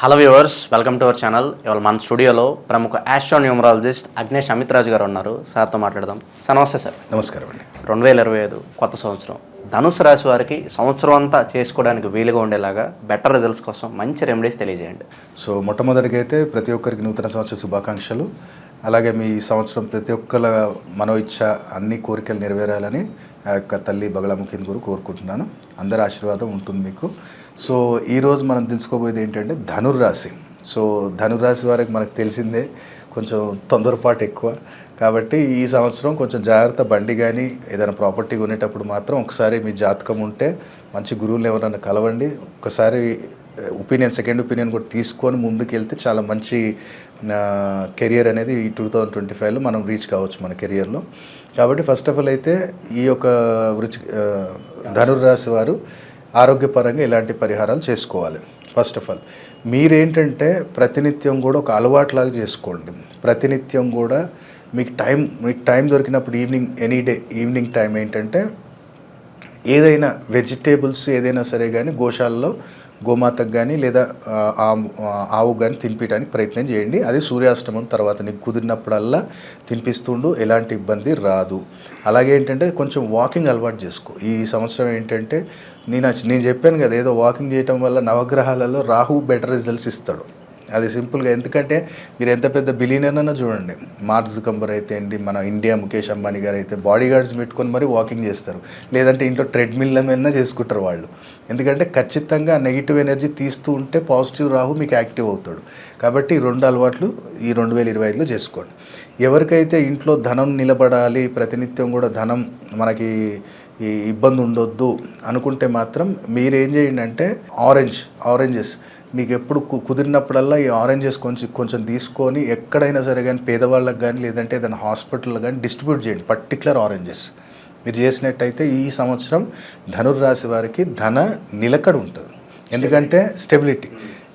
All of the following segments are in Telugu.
Hello viewers, welcome to our channel. ఇవాళ మన స్టూడియోలో ప్రముఖ ఆస్ట్రోన్యూమరాలజిస్ట్ అగ్నేష్ అమిత్రాజు గారు ఉన్నారు. సార్తో మాట్లాడదాం. సార్ నమస్తే. సార్ నమస్కారం అండి. 2025 కొత్త సంవత్సరం ధనుసు రాశి వారికి సంవత్సరం అంతా చేసుకోవడానికి వీలుగా ఉండేలాగా బెటర్ రిజల్ట్స్ కోసం మంచి రెమెడీస్ తెలియజేయండి. సో మొట్టమొదటిగా అయితే ప్రతి ఒక్కరికి నూతన సంవత్సర శుభాకాంక్షలు. అలాగే మీ సంవత్సరం ప్రతి ఒక్కల మనోఇచ్ఛ అన్ని కోరికలు నెరవేరాలని ఆ యొక్క తల్లి బగళాముఖిని కూడా కోరుకుంటున్నాను. అందరి ఆశీర్వాదం ఉంటుంది మీకు. సో ఈరోజు మనం తెలుసుకోబోయేది ఏంటంటే ధనుర్రాశి. సో ధనుర్రాశి వారికి మనకు తెలిసిందే కొంచెం తొందరపాటు ఎక్కువ. కాబట్టి ఈ సంవత్సరం కొంచెం జాగ్రత్త. బండి కానీ ఏదైనా ప్రాపర్టీ కొనేటప్పుడు మాత్రం ఒకసారి మీ జాతకం ఉంటే మంచి గురువులు ఎవరైనా కలవండి. ఒకసారి సెకండ్ ఒపీనియన్ కూడా తీసుకొని ముందుకు వెళ్తే చాలా మంచి కెరియర్ అనేది ఈ 2025లో మనం రీచ్ కావచ్చు మన కెరియర్లో. కాబట్టి ఫస్ట్ ఆఫ్ ఆల్ అయితే ఈ యొక్క ధనుర్రాశి వారు ఆరోగ్యపరంగా ఇలాంటి పరిహారాలు చేసుకోవాలి. ఫస్ట్ ఆఫ్ ఆల్ మీరేంటంటే ప్రతినిత్యం కూడా ఒక అలవాట్లాగా చేసుకోండి. ప్రతినిత్యం కూడా మీకు టైం దొరికినప్పుడు ఎనీ డే ఈవినింగ్ టైం ఏంటంటే ఏదైనా వెజిటేబుల్స్ ఏదైనా సరే కానీ గోశాలలో గోమాతకు కానీ లేదా ఆవు కానీ తినిపించడానికి ప్రయత్నం చేయండి. అది సూర్యాస్తమం తర్వాత నీకు కుదిరినప్పుడల్లా తినిపిస్తుండు, ఎలాంటి ఇబ్బంది రాదు. అలాగే ఏంటంటే కొంచెం వాకింగ్ అలవాటు చేసుకో. ఈ సంవత్సరం ఏంటంటే నేను చెప్పాను కదా, ఏదో వాకింగ్ చేయటం వల్ల నవగ్రహాలలో రాహు బెటర్ రిజల్ట్స్ ఇస్తాడు. అది సింపుల్గా. ఎందుకంటే మీరు ఎంత పెద్ద బిలియనర్ అన్నా చూడండి, మార్క్ జుకర్బర్గ్ అయితే ఏంటి, మన ఇండియా ముఖేష్ అంబానీ గారు అయితే బాడీ గార్డ్స్ పెట్టుకొని మరి వాకింగ్ చేస్తారు. లేదంటే ఇంట్లో ట్రెడ్మిల్మైనా చేసుకుంటారు వాళ్ళు. ఎందుకంటే ఖచ్చితంగా నెగిటివ్ ఎనర్జీ తీస్తూ ఉంటే పాజిటివ్ రాహు మీకు యాక్టివ్ అవుతాడు. కాబట్టి ఈ రెండు అలవాట్లు ఈ 2025లో చేసుకోండి. ఎవరికైతే ఇంట్లో ధనం నిలబడాలి, ప్రతినిత్యం కూడా ధనం మనకి ఈ ఇబ్బంది ఉండొద్దు అనుకుంటే మాత్రం మీరేం చేయండి అంటే ఆరెంజెస్ మీకు ఎప్పుడు కుదిరినప్పుడల్లా ఈ ఆరెంజెస్ కొంచెం తీసుకొని ఎక్కడైనా సరే కానీ పేదవాళ్ళకి కానీ లేదంటే ఏదైనా హాస్పిటల్లో కానీ డిస్ట్రిబ్యూట్ చేయండి. పర్టికులర్ ఆరెంజెస్ మీరు చేసినట్టయితే ఈ సంవత్సరం ధనుర్రాశి వారికి ధన నిలకడ ఉంటుంది. ఎందుకంటే స్టెబిలిటీ.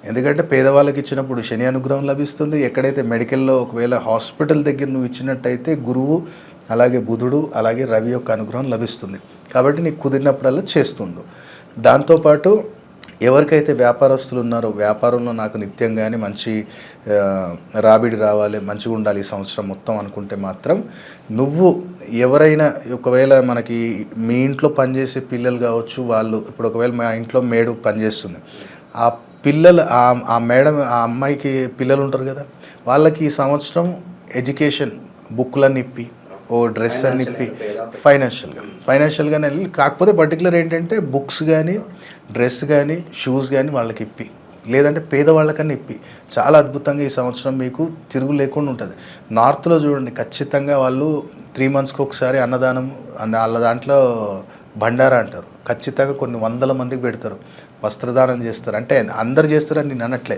ఎందుకంటే పేదవాళ్ళకి ఇచ్చినప్పుడు శని అనుగ్రహం లభిస్తుంది. ఎక్కడైతే మెడికల్లో ఒకవేళ హాస్పిటల్ దగ్గర నువ్వు ఇచ్చినట్టయితే గురువు అలాగే బుధుడు అలాగే రవి యొక్క అనుగ్రహం లభిస్తుంది. కాబట్టి నీకు కుదిరినప్పుడల్లా చేస్తుండు. దాంతోపాటు ఎవరికైతే వ్యాపారస్తులు ఉన్నారో వ్యాపారంలో నాకు నిత్యం కానీ మంచి రాబడి రావాలి, మంచిగా ఉండాలి ఈ సంవత్సరం మొత్తం అనుకుంటే మాత్రం నువ్వు ఎవరైనా ఒకవేళ మనకి మీ ఇంట్లో పనిచేసే పిల్లలు కావచ్చు, వాళ్ళు ఇప్పుడు ఒకవేళ మా ఇంట్లో మేడు పనిచేస్తుంది, ఆ పిల్లలు ఆ మేడం ఆ అమ్మాయికి పిల్లలు ఉంటారు కదా, వాళ్ళకి ఈ సంవత్సరం ఎడ్యుకేషన్ బుక్లన్నీ ఇప్పి ఓ డ్రెస్ అని ఇప్పి ఫైనాన్షియల్గానే వెళ్ళి, కాకపోతే పర్టికులర్ ఏంటంటే బుక్స్ కానీ డ్రెస్ కానీ షూస్ కానీ వాళ్ళకి ఇప్పి, లేదంటే పేదవాళ్ళకన్నా ఇప్పి చాలా అద్భుతంగా ఈ సంవత్సరం మీకు తిరుగు లేకుండా ఉంటుంది. నార్త్లో చూడండి, ఖచ్చితంగా వాళ్ళు 3 monthsకి ఒకసారి అన్నదానం వాళ్ళ దాంట్లో భండారా అంటారు. ఖచ్చితంగా కొన్ని 100 మందికి పెడతారు, వస్త్రదానం చేస్తారు. అంటే అందరు చేస్తారని నేను అనట్లే,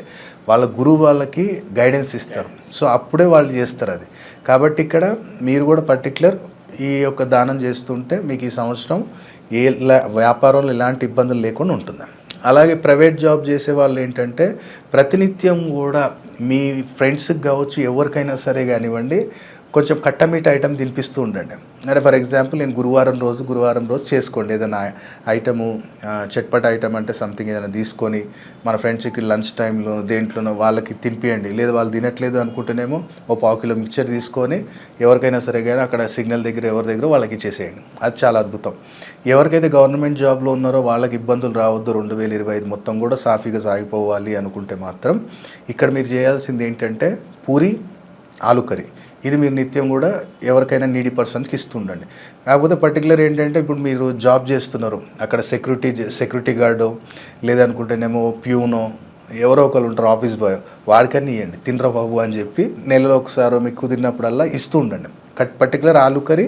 వాళ్ళ గురువు వాళ్ళకి గైడెన్స్ ఇస్తారు. సో అప్పుడే వాళ్ళు చేస్తారు అది. కాబట్టి ఇక్కడ మీరు కూడా పర్టికులర్ ఈ యొక్క దానం చేస్తుంటే మీకు ఈ సంవత్సరం వ్యాపారంలో ఎలాంటి ఇబ్బందులు లేకుండా ఉంటుంది. అలాగే ప్రైవేట్ జాబ్ చేసే వాళ్ళు ఏంటంటే ప్రతినిత్యం కూడా మీ ఫ్రెండ్స్కి కావచ్చు ఎవరికైనా సరే కానివ్వండి కొంచెం కట్టమీట ఐటమ్ తినిపిస్తూ ఉండండి. అంటే ఫర్ ఎగ్జాంపుల్ నేను గురువారం రోజు చేసుకోండి ఏదైనా ఐటము, చట్పట ఐటమ్ అంటే సంథింగ్ ఏదైనా తీసుకొని మన ఫ్రెండ్స్కి లంచ్ టైంలో దేంట్లోనో వాళ్ళకి తినిపియండి. లేదా వాళ్ళు తినట్లేదు అనుకుంటేనేమో ఓ 1/4 kg మిక్చర్ తీసుకొని ఎవరికైనా సరే కానీ అక్కడ సిగ్నల్ దగ్గర ఎవరి దగ్గర వాళ్ళకి ఇచ్చేసేయండి. అది చాలా అద్భుతం. ఎవరికైతే గవర్నమెంట్ జాబ్లో ఉన్నారో వాళ్ళకి ఇబ్బందులు రావద్దు, 2025 మొత్తం కూడా సాఫీగా సాగిపోవాలి అనుకుంటే మాత్రం ఇక్కడ మీరు చేయాల్సింది ఏంటంటే పూరి ఆలు కర్రీ, ఇది మీరు నిత్యం కూడా ఎవరికైనా నీడీ పర్సన్స్కి ఇస్తుండండి. కాకపోతే పర్టికులర్ ఏంటంటే ఇప్పుడు మీరు జాబ్ చేస్తున్నారు, అక్కడ సెక్యూరిటీ గార్డు లేదనుకుంటేనేమో ప్యూనో ఎవరో ఒకరు ఉంటారు, ఆఫీస్ బాయ్, వాడికన్నా ఇవ్వండి, తినరా బాబు అని చెప్పి నెలలో ఒకసారి మీకు కుదిరినప్పుడల్లా ఇస్తూ ఉండండి. పర్టికులర్ ఆలు కర్రీ.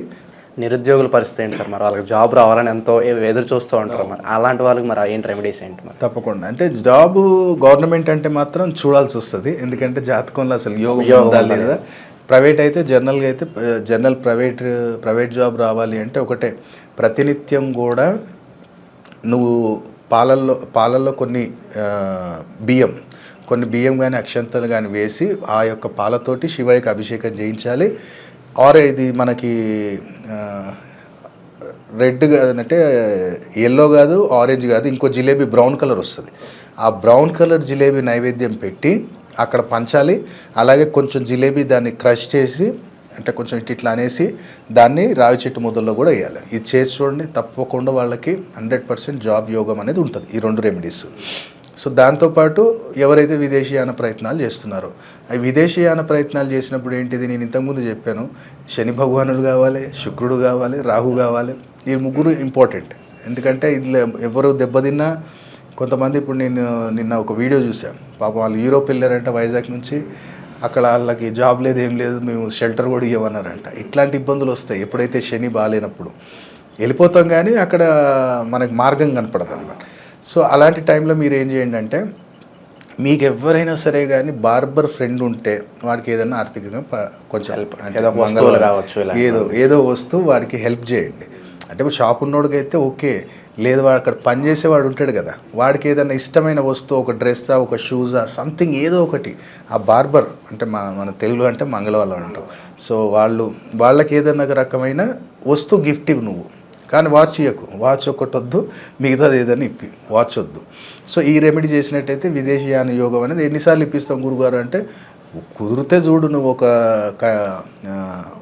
నిరుద్యోగుల పరిస్థితి ఏంటి సార్? మరి వాళ్ళకి జాబ్ రావాలని ఎంతో ఎదురు చూస్తూ ఉంటారు. మరి అలాంటి వాళ్ళకి మరి ఏంటి రెమెడీస్ ఏంటి? మరి తప్పకుండా అంటే జాబ్ గవర్నమెంట్ అంటే మాత్రం చూడాల్సి వస్తుంది. ఎందుకంటే జాతకంలో అసలు యోగం ఉందా లేదా. ప్రైవేట్ అయితే జనరల్గా అయితే ప్రైవేట్ జాబ్ రావాలి అంటే ఒకటే, ప్రతినిత్యం కూడా నువ్వు పాలల్లో కొన్ని బియ్యం కానీ అక్షంతలు కానీ వేసి ఆ యొక్క పాలతోటి శివయ్యకి అభిషేకం చేయించాలి. ఆర్ ఇది మనకి రెడ్ అంటే ఎల్లో కాదు, ఆరెంజ్ కాదు, ఇంకో జిలేబీ బ్రౌన్ కలర్ వస్తుంది. ఆ బ్రౌన్ కలర్ జిలేబీ నైవేద్యం పెట్టి అక్కడ పంచాలి. అలాగే కొంచెం జిలేబీ దాన్ని క్రష్ చేసి అంటే కొంచెం ఇట్లా అనేసి దాన్ని రావి చెట్టు ముద్దల్లో కూడా వేయాలి. ఇది చేసి చూడండి, తప్పకుండా వాళ్ళకి 100% జాబ్ యోగం అనేది ఉంటుంది ఈ 2 రెమెడీస్. సో దాంతోపాటు ఎవరైతే విదేశీయాన ప్రయత్నాలు చేస్తున్నారో, ఆ విదేశీయాన ప్రయత్నాలు చేసినప్పుడు ఏంటిది, నేను ఇంతకుముందు చెప్పాను, శని భగవానుడు కావాలి, శుక్రుడు కావాలి, రాహు కావాలి. ఈ 3 ఇంపార్టెంట్. ఎందుకంటే ఇది ఎవరు దెబ్బతిన్నా, కొంతమంది ఇప్పుడు నేను నిన్న ఒక వీడియో చూసాను, పాపం వాళ్ళు యూరోప్ వెళ్ళారంట వైజాగ్ నుంచి, అక్కడ వాళ్ళకి జాబ్ లేదు, ఏం లేదు, మేము షెల్టర్ కూడా ఇవ్వమన్నారంట. ఇట్లాంటి ఇబ్బందులు వస్తాయి ఎప్పుడైతే శని బాగాలేనప్పుడు. వెళ్ళిపోతాం కానీ అక్కడ మనకు మార్గం కనపడదు అనమాట. సో అలాంటి టైంలో మీరు ఏం చేయండి అంటే, మీకు ఎవరైనా సరే కానీ బార్బర్ ఫ్రెండ్ ఉంటే వాడికి ఏదైనా ఆర్థికంగా కొంచెం ఏదో వస్తువు వాడికి హెల్ప్ చేయండి. అంటే ఇప్పుడు షాప్ ఉన్నోడికి అయితే ఓకే, లేదు వాడు అక్కడ పని చేసేవాడు ఉంటాడు కదా, వాడికి ఏదైనా ఇష్టమైన వస్తువు, ఒక డ్రెస్సా, ఒక షూజా, సంథింగ్ ఏదో ఒకటి, ఆ బార్బర్ అంటే మన తెలుగులో అంటే మంగళవాళ్ళు అంటాం. సో వాళ్ళకి ఏదైనా రకమైన వస్తువు గిఫ్ట్ ఇవ్వు నువ్వు, కానీ వాచ్ ఇవ్వకు. వాచ్ ఒకటి వద్దు, మిగతాది ఏదైనా ఇప్పి, వాచ్ వద్దు. సో ఈ రెమెడీ చేసినట్టయితే విదేశీయాన యోగం అనేది ఎన్నిసార్లు ఇప్పిస్తాం గురుగారు అంటే, కుదిరితే చూడు నువ్వు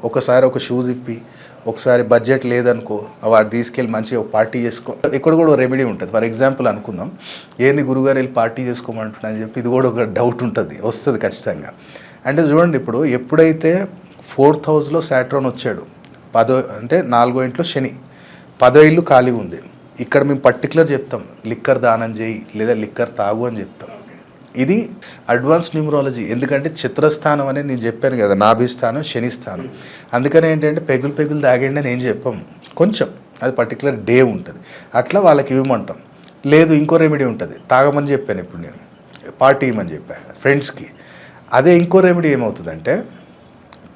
ఒకసారి ఒక షూస్ ఇప్పి, ఒకసారి బడ్జెట్ లేదనుకో వాడు తీసుకెళ్ళి మంచిగా ఒక పార్టీ చేసుకో. ఇక్కడ కూడా ఒక రెమెడీ ఉంటుంది. ఫర్ ఎగ్జాంపుల్ అనుకుందాం, ఏంది గురుగారు వెళ్ళి పార్టీ చేసుకోమంటున్నా అని చెప్పి, ఇది కూడా ఒక డౌట్ వస్తుంది ఖచ్చితంగా. అంటే చూడండి, ఇప్పుడు ఎప్పుడైతే 4th హౌస్లో సాట్రాన్ వచ్చాడు, 10 అంటే 4వ ఇంట్లో శని, 10వ ఇల్లు ఖాళీగా ఉంది. ఇక్కడ మేము పర్టికులర్ చెప్తాం, లిక్కర్ దానం చేయి లేదా లిక్కర్ తాగు అని చెప్తాం. ఇది అడ్వాన్స్ న్యూమరాలజీ. ఎందుకంటే చిత్రస్థానం అనేది నేను చెప్పాను కదా, నాభిస్థానం, శని స్థానం. అందుకని ఏంటంటే పెగులు తాగండి అని ఏం చెప్పాం, కొంచెం అది పర్టికులర్ డే ఉంటుంది, అట్లా వాళ్ళకి ఇవ్వమంటాం. లేదు ఇంకో రెమెడీ ఉంటుంది, తాగమని చెప్పాను ఇప్పుడు నేను, పార్టీ ఇవ్వమని చెప్పాను ఫ్రెండ్స్కి. అదే ఇంకో రెమెడీ ఏమవుతుందంటే,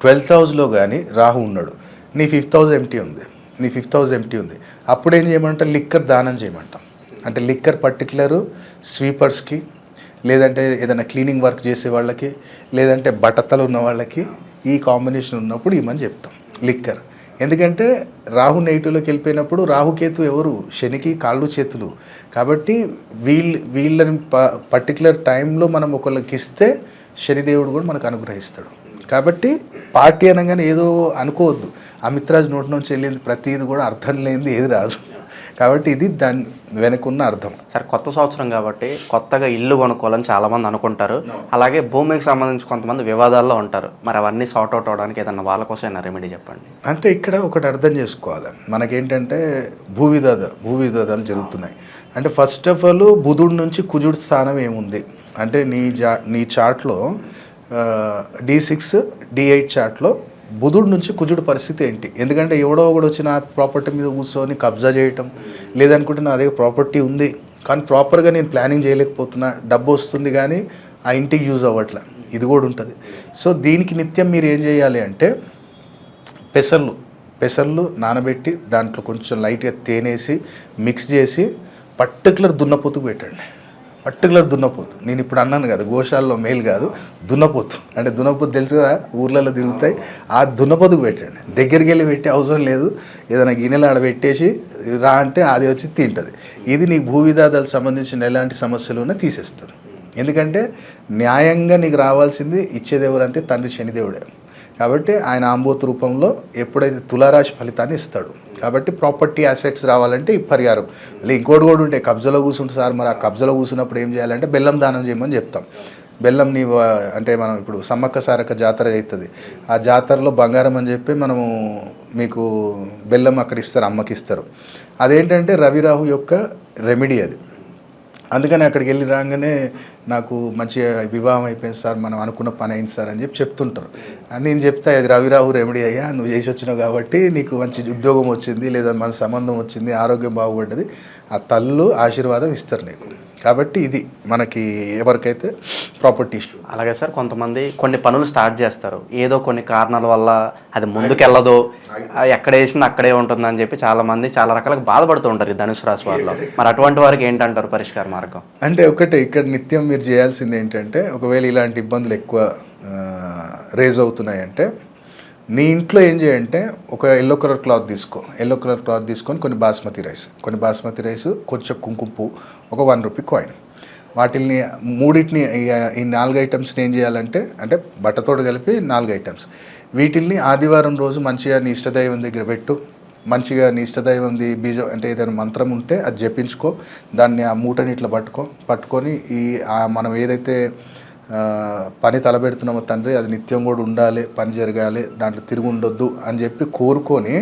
12th హౌస్లో కానీ రాహు ఉన్నాడు, నీ 5th హౌస్ ఎంటీ ఉంది, అప్పుడు ఏం చేయమంటాం, లిక్కర్ దానం చేయమంటాం. అంటే లిక్కర్ పర్టికులరు స్వీపర్స్కి, లేదంటే ఏదైనా క్లీనింగ్ వర్క్ చేసే వాళ్ళకి, లేదంటే బట్టతలు ఉన్న వాళ్ళకి ఈ కాంబినేషన్ ఉన్నప్పుడు ఇవ్వమని చెప్తాం లిక్కర్. ఎందుకంటే రాహు నెగిటివ్లోకి వెళ్ళిపోయినప్పుడు, రాహుకేతు ఎవరు, శనికి కాళ్ళు చేతులు. కాబట్టి వీళ్ళని పర్టికులర్ టైంలో మనం ఒకళ్ళకి ఇస్తే శనిదేవుడు కూడా మనకు అనుగ్రహిస్తాడు. కాబట్టి పార్టీ అనగానే ఏదో అనుకోవద్దు, అమిత్రాజ్ నోటి నుంచి వెళ్ళింది ప్రతిది కూడా అర్థం లేనిది ఏది రాదు. కాబట్టి ఇది దాని వెనకున్న అర్థం. సార్, కొత్త సంవత్సరం కాబట్టి కొత్తగా ఇల్లు కొనుక్కోవాలని చాలామంది అనుకుంటారు. అలాగే భూమికి సంబంధించి కొంతమంది వివాదాల్లో ఉంటారు. మరి అవన్నీ సార్ట్ అవుట్ అవడానికి ఏదన్నా వాళ్ళ కోసం ఏమైనా రెమెడీ చెప్పండి. అంటే ఇక్కడ ఒకటి అర్థం చేసుకోవాలి, మనకేంటంటే భూ వివాదాలు జరుగుతున్నాయి. అంటే ఫస్ట్ ఆఫ్ ఆల్ బుధుడు నుంచి కుజుడు స్థానం ఏముంది అంటే, నీ చార్ట్లో D6 D8 చార్ట్లో బుధుడు నుంచి కుజుడు పరిస్థితి ఏంటి. ఎందుకంటే ఎవడో ఒకడు వచ్చి నా ప్రాపర్టీ మీద కూర్చొని కబ్జా చేయటం, లేదనుకుంటే నా దగ్గర ప్రాపర్టీ ఉంది కానీ ప్రాపర్గా నేను ప్లానింగ్ చేయలేకపోతున్నా, డబ్బు వస్తుంది కానీ ఆ ఇంటికి యూజ్ అవ్వట్లే, ఇది కూడా ఉంటుంది. సో దీనికి నిత్యం మీరు ఏం చేయాలి అంటే, పెసర్లు నానబెట్టి దాంట్లో కొంచెం లైట్గా తేనేసి మిక్స్ చేసి పర్టికులర్ దున్నపోతుకు పెట్టండి. దున్నపోతు నేను ఇప్పుడు అన్నాను కదా, గోశాలలో మేలు కాదు, దున్నపోతు. అంటే దున్నపోతు తెలుసు కదా, ఊర్లలో తిరుగుతాయి. ఆ దున్నపోతుకు పెట్టండి. దగ్గరికి వెళ్ళి పెట్టే అవసరం లేదు, ఏదైనా గిన్నెలు ఆడ పెట్టేసి రా అంటే అది వచ్చి తింటుంది. ఇది నీకు భూ వివాదాలకు సంబంధించిన ఎలాంటి సమస్యలు ఉన్నా తీసేస్తారు. ఎందుకంటే న్యాయంగా నీకు రావాల్సింది ఇచ్చేది ఎవరంటే తండ్రి శనిదేవుడే. కాబట్టి ఆయన ఆంబోతు రూపంలో ఎప్పుడైతే తులారాశి ఫలితాన్ని ఇస్తాడు. కాబట్టి ప్రాపర్టీ అసెట్స్ రావాలంటే ఈ పరిహారం. లేదా ఇంకోటి కూడా ఉంటే, కబ్జాలో కూర్చుంటే సార్, మరి ఆ కబ్జాలో కూర్చున్నప్పుడు ఏం చేయాలంటే బెల్లం దానం చేయమని చెప్తాం. బెల్లం అంటే మనం ఇప్పుడు సమ్మక్క సారక్క జాతర అవుతుంది, ఆ జాతరలో బంగారం అని చెప్పి మనము మీకు బెల్లం అక్కడ ఇస్తారు, అమ్మకి ఇస్తారు. అదేంటంటే రవిరాహు యొక్క రెమెడీ అది. అందుకని అక్కడికి వెళ్ళి రాగానే నాకు మంచిగా వివాహం అయిపోయింది సార్, మనం అనుకున్న పని అయింది సార్ అని చెప్తుంటారు. నేను చెప్తా, అది రవిరాహు రెమెడీ అయ్యా, నువ్వు చేసి వచ్చినావు కాబట్టి నీకు మంచి ఉద్యోగం వచ్చింది, లేదా మన సంబంధం వచ్చింది, ఆరోగ్యం బాగుపడ్డది, ఆ తల్లు ఆశీర్వాదం ఇస్తారు నీకు. కాబట్టి ఇది మనకి ఎవరికైతే ప్రాపర్టీ ఇష్యూ. అలాగే సార్, కొంతమంది కొన్ని పనులు స్టార్ట్ చేస్తారు, ఏదో కొన్ని కారణాల వల్ల అది ముందుకెళ్ళదు, ఎక్కడ వేసినా అక్కడే ఉంటుందని చెప్పి చాలామంది చాలా రకాలుగా బాధపడుతూ ఉంటారు ఈ ధనుసు రాశి వారిలో. మరి అటువంటి వారికి ఏంటంటారు పరిష్కార మార్గం? అంటే ఒకటే, ఇక్కడ నిత్యం మీరు చేయాల్సింది ఏంటంటే, ఒకవేళ ఇలాంటి ఇబ్బందులు ఎక్కువ రేజ్ అవుతున్నాయంటే, నీ ఇంట్లో ఏం చేయంటే ఒక ఎల్లో కలర్ క్లాత్ తీసుకొని కొన్ని బాస్మతి రైస్ కొంచెం కుంకుమ పువ్వు, ఒక ₹1 కాయిన్, వాటిల్ని మూడింటిని ఈ 4 ఐటమ్స్ని ఏం చేయాలంటే, అంటే బట్టతోడు కలిపి 4 ఐటమ్స్, వీటిల్ని ఆదివారం రోజు మంచిగా నీ ఇష్టదైవం దగ్గర పెట్టు. మంచిగా నీ ఇష్టదైవంది బీజం అంటే ఏదైనా మంత్రం ఉంటే అది జపించుకో. దాన్ని ఆ మూటని ఇట్లా పట్టుకొని మనం ఏదైతే పని తలబెడుతున్నామో తండ్రి అది నిత్యం కూడా ఉండాలి, పని జరగాలి, దాంట్లో తిరిగి ఉండొద్దు అని చెప్పి కోరుకొని,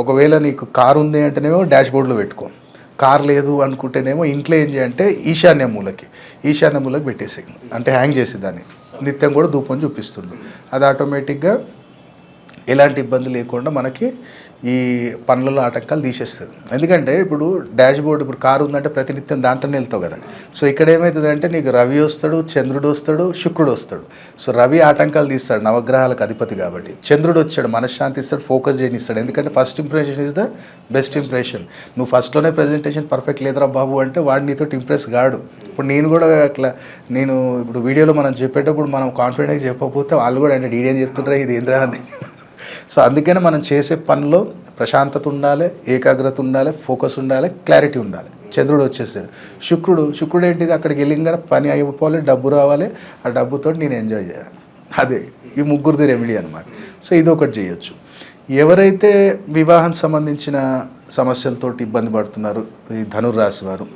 ఒకవేళ నీకు కారు ఉంది అంటేనేమో డాష్ బోర్డ్లో పెట్టుకో, కార్ లేదు అనుకుంటేనేమో ఇంట్లో ఏం చేయంటే ఈశాన్య మూలకి పెట్టేసి, అంటే హ్యాంగ్ చేసి దాన్ని నిత్యం కూడా ధూపం చూపిస్తుంది. అది ఆటోమేటిక్గా ఎలాంటి ఇబ్బంది లేకుండా మనకి ఈ పనులలో ఆటంకాలు తీసేస్తుంది. ఎందుకంటే ఇప్పుడు డాష్ బోర్డు, ఇప్పుడు కారు ఉందంటే ప్రతినిత్యం దాంట్లోనే వెళ్తావు కదా. సో ఇక్కడ ఏమవుతుందంటే నీకు రవి వస్తాడు, చంద్రుడు వస్తాడు, శుక్రుడు వస్తాడు. సో రవి ఆటంకాలు తీస్తాడు, నవగ్రహాలకు అధిపతి కాబట్టి. చంద్రుడు వచ్చాడు, మనశ్శాంతి ఇస్తాడు, ఫోకస్ చేయనిస్తాడు. ఎందుకంటే first impression is the best impression. నువ్వు ఫస్ట్లోనే ప్రజెంటేషన్ పర్ఫెక్ట్ లేదురా బాబు అంటే వాడు నీతో ఇంప్రెస్ కాడు. ఇప్పుడు నేను కూడా అట్లా, నేను ఇప్పుడు వీడియోలో మనం చెప్పేటప్పుడు మనం కాన్ఫిడెంట్గా చెప్పకపోతే వాళ్ళు కూడా అంటే డీడేం చెప్తుండ్రా ఇది ఏంద్రా అని. సో అందుకనే మనం చేసే పనిలో ప్రశాంతత ఉండాలి, ఏకాగ్రత ఉండాలి, ఫోకస్ ఉండాలి, క్లారిటీ ఉండాలి. చంద్రుడు వచ్చేసాడు. శుక్రుడు ఏంటిది, అక్కడికి వెళ్ళిన పని అయిపోవాలి, డబ్బు రావాలి, ఆ డబ్బుతో నేను ఎంజాయ్ చేయాలి. అదే ఈ ముగ్గురిది రెమెడీ అనమాట. సో ఇది ఒకటి చేయొచ్చు. ఎవరైతే వివాహం సంబంధించిన సమస్యలతోటి ఇబ్బంది పడుతున్నారు ఈ ధనుర్రాశి వారు,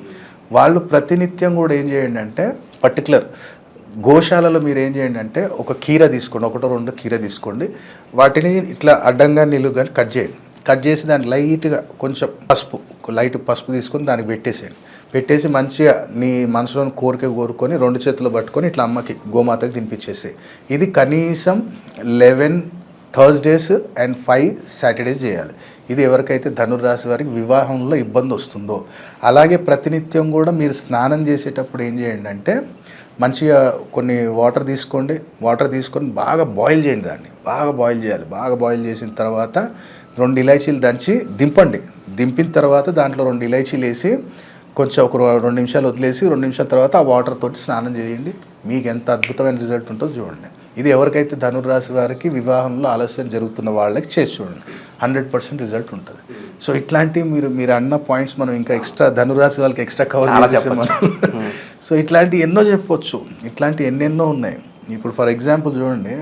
వాళ్ళు ప్రతినిత్యం కూడా ఏం చేయండి అంటే, పర్టికులర్ గోశాలలో మీరు ఏం చేయండి అంటే ఒక కీర తీసుకోండి, 1-2 కీర తీసుకోండి, వాటిని ఇట్లా అడ్డంగా నిలువుగా కట్ చేసి దాన్ని లైట్గా కొంచెం లైట్ పసుపు తీసుకొని దానికి పెట్టేసి మంచిగా నీ మనసులోని కోరుకొని 2 చేతులు పట్టుకొని ఇట్లా అమ్మకి గోమాతకి తినిపించేసి, ఇది కనీసం 11 థర్స్డేస్ అండ్ 5 సాటర్డేస్ చేయాలి. ఇది ఎవరికైతే ధనుర్రాశి వారికి వివాహంలో ఇబ్బంది వస్తుందో. అలాగే ప్రతినిత్యం కూడా మీరు స్నానం చేసేటప్పుడు ఏం చేయండి అంటే, మంచిగా కొన్ని వాటర్ తీసుకొని బాగా బాయిల్ చేయండి, దాన్ని బాగా బాయిల్ చేయాలి. బాగా బాయిల్ చేసిన తర్వాత 2 ఇలాచీలు దంచి దింపిన తర్వాత దాంట్లో 2 ఇలాచీలు వేసి కొంచెం ఒక 2 నిమిషాలు వదిలేసి 2 నిమిషాల తర్వాత ఆ వాటర్ తోటి స్నానం చేయండి. మీకు ఎంత అద్భుతమైన రిజల్ట్ ఉంటుందో చూడండి. ఇది ఎవరికైతే ధనుర్రాశి వారికి వివాహంలో ఆలస్యం జరుగుతున్న వాళ్ళకి చేసి చూడండి, 100% రిజల్ట్ ఉంటుంది. సో ఇట్లాంటివి మీరు అన్న పాయింట్స్ మనం ఇంకా ఎక్స్ట్రా ధనుర్రాశి వాళ్ళకి ఎక్స్ట్రా కవర్ చేస్తాం మనం. సో ఇట్లాంటివి ఎన్నో చెప్పొచ్చు, ఇట్లాంటివి ఎన్నెన్నో ఉన్నాయి. ఇప్పుడు ఫర్ ఎగ్జాంపుల్ చూడండి,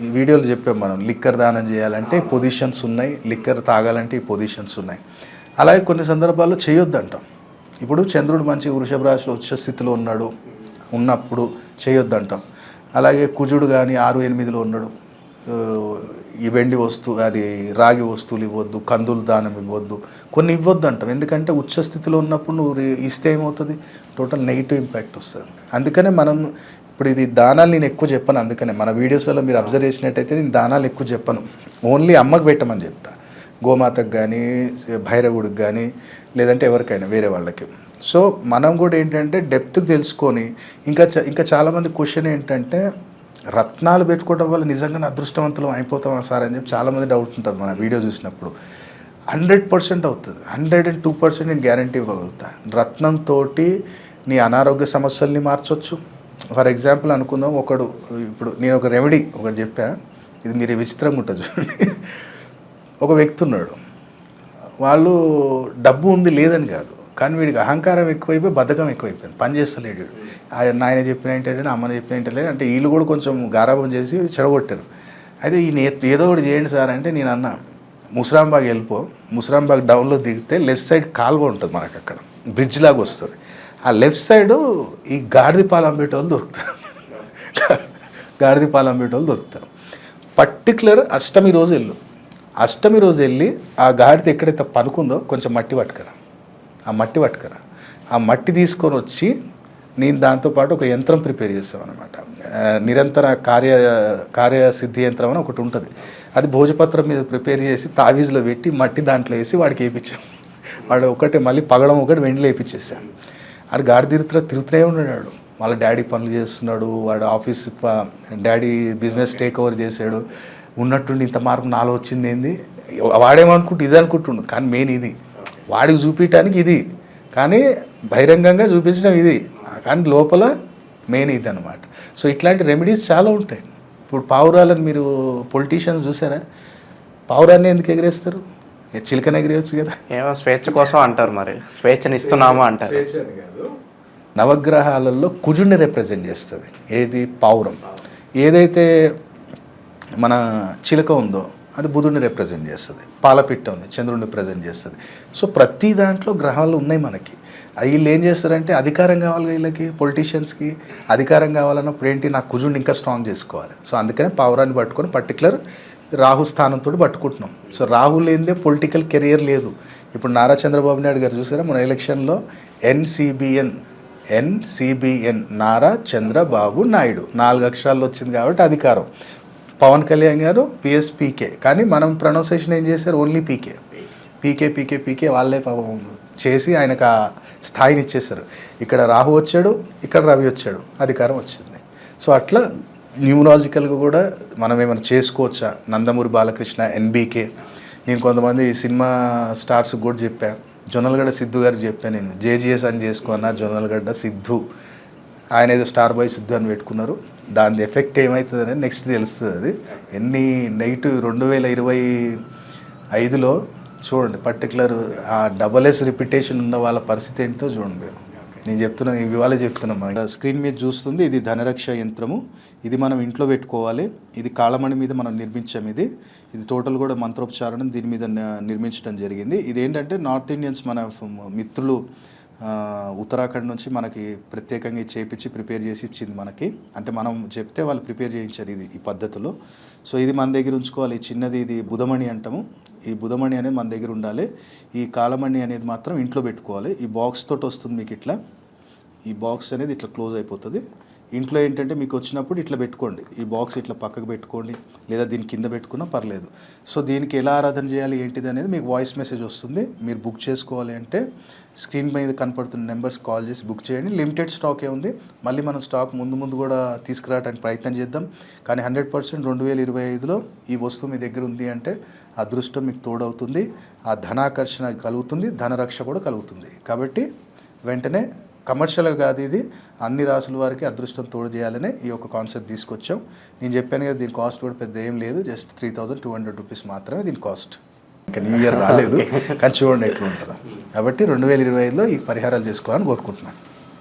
ఈ వీడియోలో చెప్పాం మనం, లిక్కర్ దానం చేయాలంటే పొజిషన్స్ ఉన్నాయి, లిక్కర్ తాగాలంటే ఈ పొజిషన్స్ ఉన్నాయి. అలాగే కొన్ని సందర్భాల్లో చేయొద్దంటాం. ఇప్పుడు చంద్రుడు మంచి వృషభ రాశిలో ఉచ్చ స్థితిలో ఉన్నప్పుడు చేయొద్దంటాం. అలాగే కుజుడు కానీ 6-8లో ఉన్నాడు, ఈ వెండి వస్తువు అది రాగి వస్తువులు ఇవ్వద్దు, కందులు దానం ఇవ్వద్దు, కొన్ని ఇవ్వద్దు అంటాం. ఎందుకంటే ఉచ్చస్థితిలో ఉన్నప్పుడు నువ్వు ఇస్తే ఏమవుతుంది, టోటల్ నెగిటివ్ ఇంపాక్ట్ వస్తుంది. అందుకనే మనం ఇప్పుడు ఇది దానాలు నేను ఎక్కువ చెప్పను. అందుకనే మన వీడియోస్లో మీరు అబ్జర్వ్ చేసినట్టయితే నేను దానాలు ఎక్కువ చెప్పను, ఓన్లీ అమ్మకు పెట్టమని చెప్తా, గోమాతకు కానీ భైరవుడికి కానీ లేదంటే ఎవరికైనా వేరే వాళ్ళకి. సో మనం కూడా ఏంటంటే డెప్త్కి తెలుసుకొని, ఇంకా చాలామంది క్వశ్చన్ ఏంటంటే, రత్నాలు పెట్టుకోవడం వల్ల నిజంగా అదృష్టవంతులు అయిపోతామా సార్ అని చెప్పి చాలామంది డౌట్ ఉంటుంది మన వీడియో చూసినప్పుడు. 100% అవుతుంది, 102% నేను గ్యారంటీ ఇవ్వగలుగుతా. రత్నంతో నీ అనారోగ్య సమస్యల్ని మార్చొచ్చు. ఫర్ ఎగ్జాంపుల్ అనుకుందాం, ఇప్పుడు నేను ఒక రెమెడీ ఒకటి చెప్పా, ఇది మీరు విచిత్రంగా ఉంటుంది చూడండి. ఒక వ్యక్తి ఉన్నాడు, వాళ్ళు డబ్బు ఉంది లేదని కాదు, కానీ వీడికి అహంకారం ఎక్కువైపోయి బద్ధకం ఎక్కువైపోయింది, పని చేస్తలేడు. ఆయన చెప్పిన ఏంటంటే, అమ్మని చెప్పిన ఏంటంటే, అంటే వీళ్ళు కూడా కొంచెం గారాబం చేసి చెడగొట్టారు. అయితే ఈయన ఏదో ఒకటి చేయండి సార్ అంటే, నేను అన్నా ముసరాంబాగ్ ముసరాంబాగ్ డౌన్లో దిగితే లెఫ్ట్ సైడ్ కాలువ ఉంటుంది మనకు, అక్కడ బ్రిడ్జ్ లాగా వస్తుంది. ఆ లెఫ్ట్ సైడు ఈ గాడిద పాలు అమ్మేటోళ్ళు దొరుకుతారు. పర్టికులర్ అష్టమి రోజు వెళ్ళి ఆ గాడిద ఎక్కడైతే పనుకుందో కొంచెం మట్టి పట్టుకరా, ఆ మట్టి తీసుకొని వచ్చి నేను దాంతోపాటు ఒక యంత్రం ప్రిపేర్ చేస్తాం అనమాట. నిరంతర కార్యసిద్ధి యంత్రం అని ఒకటి ఉంటుంది. అది భోజపత్రం మీద ప్రిపేర్ చేసి తావీజ్లో పెట్టి మట్టి దాంట్లో వేసి వాడికి వేయించాం. వాడు ఒకటి మళ్ళీ పగడం ఒకటి వెండిలో వేయించేసాం. అది గాడి తిరుగుతూనే ఉన్నాడు. వాళ్ళ డాడీ పనులు చేస్తున్నాడు, వాడు office daddy business take over చేశాడు. ఉన్నట్టుండి ఇంత మార్పు నాలో వచ్చింది ఏంది, వాడేమనుకుంటూ ఇది అనుకుంటుండు, కానీ మెయిన్ ఇది వాడికి చూపించడానికి ఇది, కానీ బహిరంగంగా చూపించడం ఇది, కానీ లోపల మెయిన్ ఇది అనమాట. సో ఇట్లాంటి రెమెడీస్ చాలా ఉంటాయి. ఇప్పుడు పావురాలను మీరు పొలిటీషియన్స్ చూసారా? పావురాన్ని ఎందుకు ఎగిరేస్తారు? చిలుకని ఎగిరేయచ్చు కదా. ఏమో స్వేచ్ఛ కోసం అంటారు, మరి స్వేచ్ఛని ఇస్తున్నాము అంటారు. నవగ్రహాలలో కుజుడిని రిప్రజెంట్ చేస్తుంది ఏది? పావురం. ఏదైతే మన చిలుక ఉందో అది బుధుడిని రిప్రజెంట్ చేస్తుంది. పాలపిట్ట ఉంది చంద్రుడిని రిప్రజెంట్ చేస్తుంది. సో ప్రతి దాంట్లో గ్రహాలు ఉన్నాయి మనకి. వీళ్ళు ఏం చేస్తారంటే అధికారం కావాలి వీళ్ళకి, పొలిటీషియన్స్కి అధికారం కావాలన్నప్పుడు ఏంటి, నాకు కుజుడిని ఇంకా స్ట్రాంగ్ చేసుకోవాలి. సో అందుకనే పావురాన్ని పట్టుకొని పర్టికులర్ రాహు స్థానంతో పట్టుకుంటున్నాం. సో రాహు లేనిదే పొలిటికల్ కెరియర్ లేదు. ఇప్పుడు నారా చంద్రబాబు నాయుడు గారు చూసారా మన ఎలక్షన్లో ఎన్సిబిఎన్ నారా చంద్రబాబు నాయుడు 4 అక్షరాల్లో వచ్చింది కాబట్టి అధికారం. పవన్ కళ్యాణ్ గారు పిఎస్పీకే, కానీ మనం ప్రొనౌన్సియేషన్ ఏం చేశారు? ఓన్లీ పీకే వాళ్ళే చేసి ఆయనకు ఆ స్థాయిని ఇచ్చేశారు. ఇక్కడ రాహు వచ్చాడు, ఇక్కడ రవి వచ్చాడు, అధికారం వచ్చింది. సో అట్లా న్యూమరాలజికల్గా కూడా మనం ఏమైనా చేసుకోవచ్చా? నందమూరి బాలకృష్ణ ఎన్బీకే, నేను కొంతమంది సినిమా స్టార్స్కి కూడా చెప్పాను. జొన్నలగడ్డ సిద్ధు గారికి చెప్పాను, నేను జేజీఎస్ అని చేసుకున్నా, జొన్నలగడ్డ సిద్ధు, ఆయన ఏదో స్టార్ బాయ్ సిద్ధు అని పెట్టుకున్నారు. దాని ఎఫెక్ట్ ఏమవుతుంది అనేది నెక్స్ట్ తెలుస్తుంది. అది ఎన్ని నెగిటివ్ 2025లో చూడండి పర్టికులర్ ఆ డబల్-ఎస్ రిపిటేషన్ ఉన్న వాళ్ళ పరిస్థితి ఏంటో చూడండి. నేను చెప్తున్నాను, ఇవాళ చెప్తున్నాను. మన స్క్రీన్ మీద చూస్తుంది ఇది ధనరక్ష యంత్రము. ఇది మనం ఇంట్లో పెట్టుకోవాలి. ఇది కాళమణి మీద మనం నిర్మించాం. ఇది టోటల్ కూడా మంత్రోపచారణం దీని మీద నిర్మించడం జరిగింది. ఇది ఏంటంటే నార్త్ ఇండియన్స్ మన మిత్రులు ఉత్తరాఖండ్ నుంచి మనకి ప్రత్యేకంగా చేపించి ప్రిపేర్ చేసి ఇచ్చింది మనకి. అంటే మనం చెప్తే వాళ్ళు ప్రిపేర్ చేయించారు ఇది ఈ పద్ధతిలో. సో ఇది మన దగ్గర ఉంచుకోవాలి. చిన్నది ఇది బుధమణి అంటాము. ఈ బుధమణి అనేది మన దగ్గర ఉండాలి. ఈ కాళమణి అనేది మాత్రం ఇంట్లో పెట్టుకోవాలి. ఈ బాక్స్ తోటి వస్తుంది మీకు ఇట్లా. ఈ బాక్స్ అనేది ఇట్లా క్లోజ్ అయిపోతుంది. ఇంట్లో ఏంటంటే మీకు వచ్చినప్పుడు ఇట్లా పెట్టుకోండి. ఈ బాక్స్ ఇట్లా పక్కకు పెట్టుకోండి, లేదా దీని కింద పెట్టుకున్నా పర్లేదు. సో దీనికి ఎలా ఆరాధన చేయాలి ఏంటిది అనేది మీకు వాయిస్ మెసేజ్ వస్తుంది. మీరు బుక్ చేసుకోవాలి అంటే స్క్రీన్ మీద కనపడుతున్న నెంబర్స్ కాల్ చేసి బుక్ చేయండి. లిమిటెడ్ స్టాకే ఉంది. మళ్ళీ మనం స్టాక్ ముందు కూడా తీసుకురావడానికి ప్రయత్నం చేద్దాం. కానీ 100% 2025లో ఈ వస్తువు మీ దగ్గర ఉంది అంటే అదృష్టం మీకు తోడవుతుంది. ఆ ధనాకర్షణ కలుగుతుంది, ధనరక్ష కూడా కలుగుతుంది. కాబట్టి వెంటనే కమర్షియల్గా కాదు, ఇది అన్ని రాసుల వారికి అదృష్టం తోడు చేయాలనే ఈ యొక్క కాన్సెప్ట్ తీసుకొచ్చాం. నేను చెప్పాను కదా, దీని కాస్ట్ కూడా పెద్ద ఏం లేదు, జస్ట్ 3200 రూపీస్ మాత్రమే దీని కాస్ట్. ఇంకా న్యూ ఇయర్ రాలేదు కానీ చూడండి ఎట్లా ఉంటుందో. కాబట్టి 2025లో ఈ పరిహారాలు చేసుకోవాలని కోరుకుంటున్నాను.